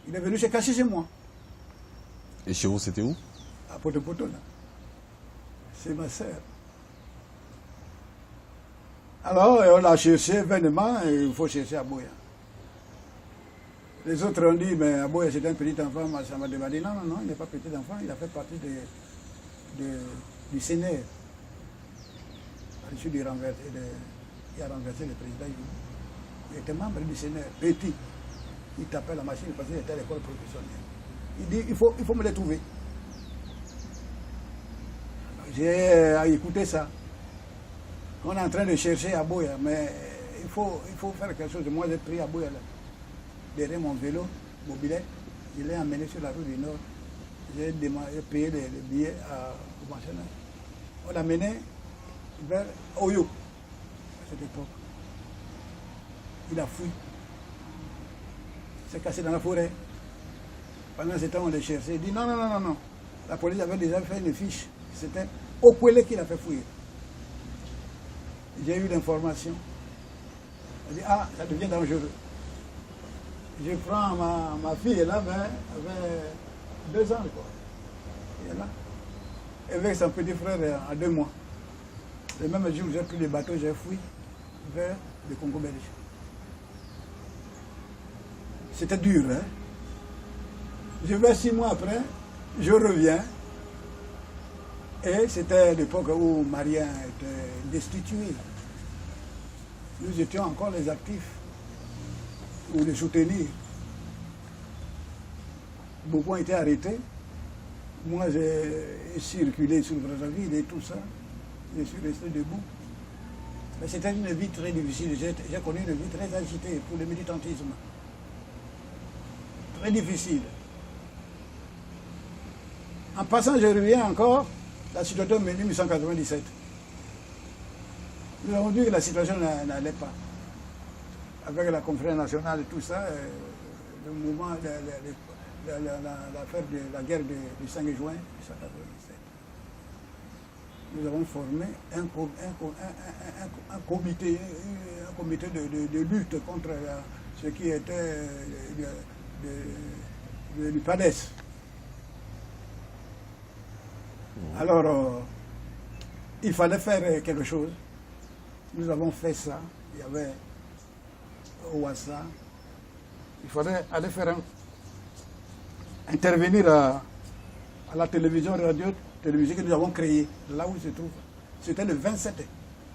Il est venu se cacher chez moi. Et chez vous, c'était où? À Poto-Poto, là. C'est ma sœur. Alors, on l'a cherché vainement, et il faut chercher Aboya. Les autres ont dit, mais Aboya c'est un petit enfant, ça m'a demandé, non, non, non, il n'est pas petit enfant, il a fait partie du Sénat. À l'issue il a renversé le président. Il était membre du Sénat, petit. Il tapait la machine parce qu'il était à l'école professionnelle. Il dit, il faut me les trouver. J'ai écouté ça. On est en train de chercher Aboya, mais il faut faire quelque chose. Moi, j'ai pris Aboya là, derrière mon vélo, mobilette. Je l'ai emmené sur la route du Nord. J'ai payé les billets au pensionnaire. On l'a mené vers Oyo, à cette époque. Il a fui. Il s'est caché dans la forêt. Pendant ce temps, on l'a cherché. Il dit non, non, non, non, non. La police avait déjà fait une fiche. C'était Okwele qui l'a fait fuir. J'ai eu l'information. Elle dit, ah, ça devient dangereux. Je prends ma fille, elle avait 2 ans, quoi. Et là, avec son petit frère à 2 mois. Le même jour où j'ai pris le bateau, j'ai fui vers le Congo belge. C'était dur, hein. Je vais 6 mois après, je reviens. Et c'était l'époque où Marien était destitué. Nous étions encore les actifs pour les soutenir. Beaucoup ont été arrêtés. Moi, j'ai circulé sur Brazzaville et tout ça. Je suis resté debout. Mais c'était une vie très difficile. J'ai connu une vie très agitée pour le militantisme. Très difficile. En passant, je reviens encore la situation de 1897. Nous avons dit que la situation n'allait pas. Avec la conférence nationale et tout ça, le mouvement, l'affaire de la guerre du 5 juin 1897. Nous avons formé un comité de lutte contre ce qui était du PADES. Alors, il fallait faire quelque chose. Nous avons fait ça. Il y avait Ouassa. Il fallait aller faire intervenir à la télévision, télévision que nous avons créée, là où il se trouve. C'était le 27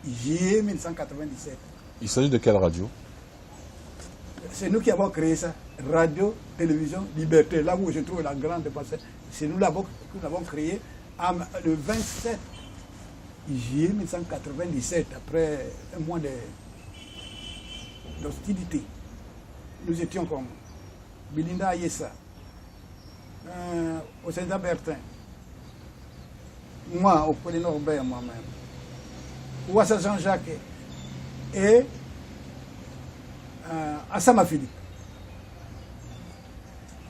juillet 1997. Il s'agit de quelle radio? C'est nous qui avons créé ça. Radio, télévision, liberté, là où se trouve la grande passée. C'est nous qui l'avons créé le 27 juillet 1997, après un mois d'hostilité. Nous étions comme Belinda Ayessa, Osenza Bertin, moi, au Pôle Norbert moi-même, Ouassa Jean-Jacques et Assama Philippe.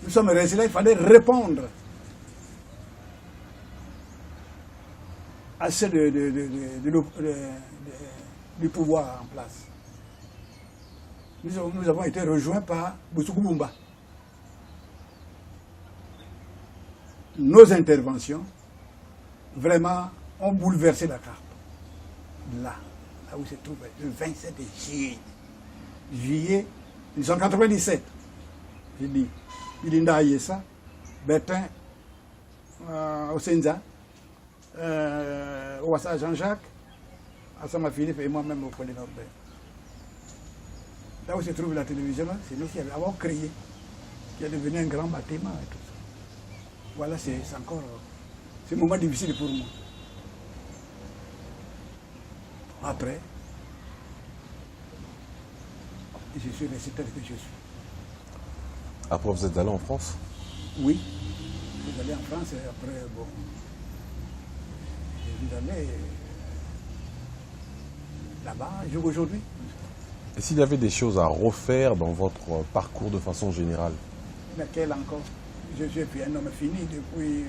Nous sommes restés là, il fallait répondre à ceux du pouvoir en place. Nous avons été rejoints par Boussoukou Boumba. Nos interventions, vraiment, ont bouleversé la carte. Là où se trouve le 27 juillet 1997. J'ai dit, Belinda Ayessa, Bertin Osenza, Ouassa Jean-Jacques, Assama Philippe et moi-même au Pôle Norbert. Là où se trouve la télévision, c'est nous qui avons créé, qui est devenu un grand bâtiment et tout ça. Voilà, c'est encore un moment difficile pour moi. Après, je suis resté tel que je suis. Après, vous êtes allé en France? Oui, je suis allé en France et après, bon, je suis allé là-bas, jusqu'aujourd'hui. Et s'il y avait des choses à refaire dans votre parcours de façon générale? Laquelle encore? Je suis un homme fini depuis...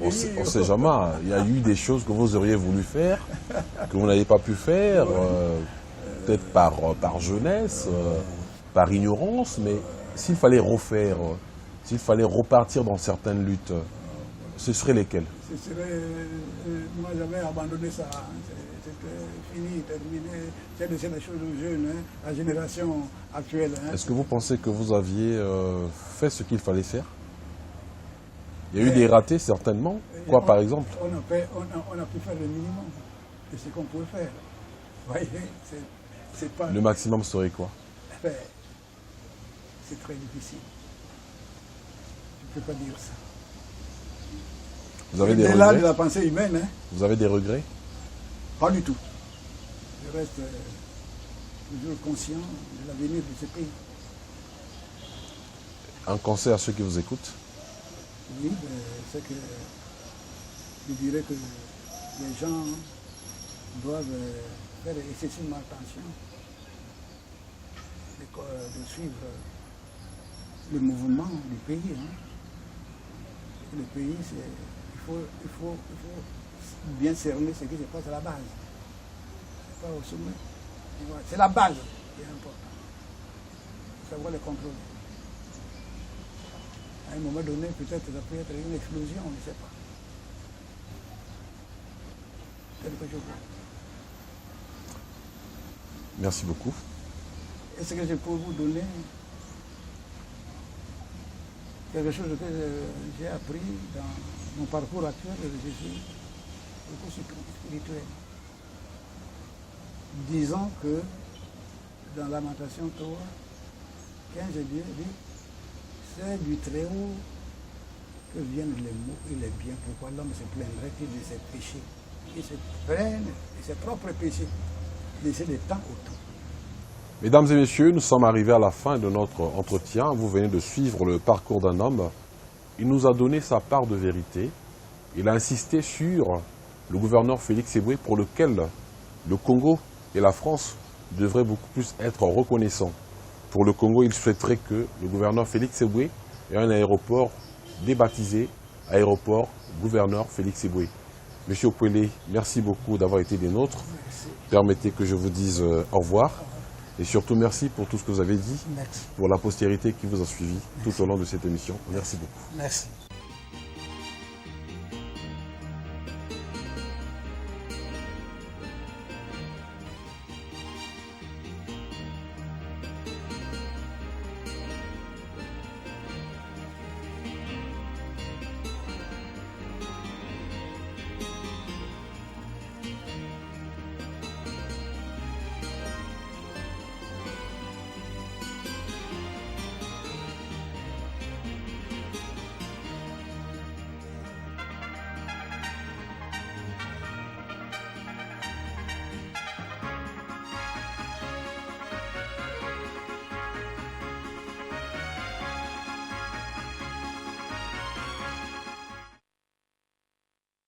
On ne sait jamais. Il y a eu des choses que vous auriez voulu faire, que vous n'avez pas pu faire, peut-être par jeunesse, par ignorance, mais s'il fallait refaire, s'il fallait repartir dans certaines luttes, ce seraient lesquelles? Ce serait, moi j'avais abandonné ça, hein. C'était fini, terminé. J'ai laissé les choses aux jeunes, hein, la génération actuelle. Hein. Est-ce que vous pensez que vous aviez fait ce qu'il fallait faire? Il y a eu des ratés certainement. Quoi par exemple? On a pu faire le minimum de ce qu'on pouvait faire. Vous voyez, c'est pas... Le maximum serait quoi? Enfin, c'est très difficile. Je ne peux pas dire ça. Vous avez des C'est là de regrets? la pensée humaine. Hein. Vous avez des regrets? Pas du tout. Je reste toujours conscient de l'avenir de ce pays. Un conseil à ceux qui vous écoutent? Oui, c'est que je dirais que les gens doivent faire excessivement attention de suivre le mouvement du pays. Hein. Le pays, il faut bien cerner ce qui se passe à la base. C'est pas au sommet. C'est la base qui est importante. Il faut savoir le contrôler. À un moment donné, peut-être ça peut être une explosion, on ne sait pas. Quelque chose. Merci beaucoup. Est-ce que je peux vous donner quelque chose que j'ai appris dans mon parcours actuel? Je suis beaucoup spirituel. Disons que dans Lamentation 3, 15 Dieu dit, c'est du Très-Haut que viennent les maux et les biens. Pourquoi l'homme se plaindrait-il de ses péchés? Il se plaint de ses propres péchés, laisser le temps autour. Mesdames et messieurs, nous sommes arrivés à la fin de notre entretien. Vous venez de suivre le parcours d'un homme. Il nous a donné sa part de vérité. Il a insisté sur le gouverneur Félix Eboué, pour lequel le Congo et la France devraient beaucoup plus être reconnaissants. Pour le Congo, il souhaiterait que le gouverneur Félix Eboué ait un aéroport débaptisé, aéroport gouverneur Félix Eboué. Monsieur Okwele, merci beaucoup d'avoir été des nôtres. Merci. Permettez que je vous dise au revoir. Et surtout, merci pour tout ce que vous avez dit, Merci. pour la postérité qui vous a suivi tout au long de cette émission. Merci beaucoup. Merci.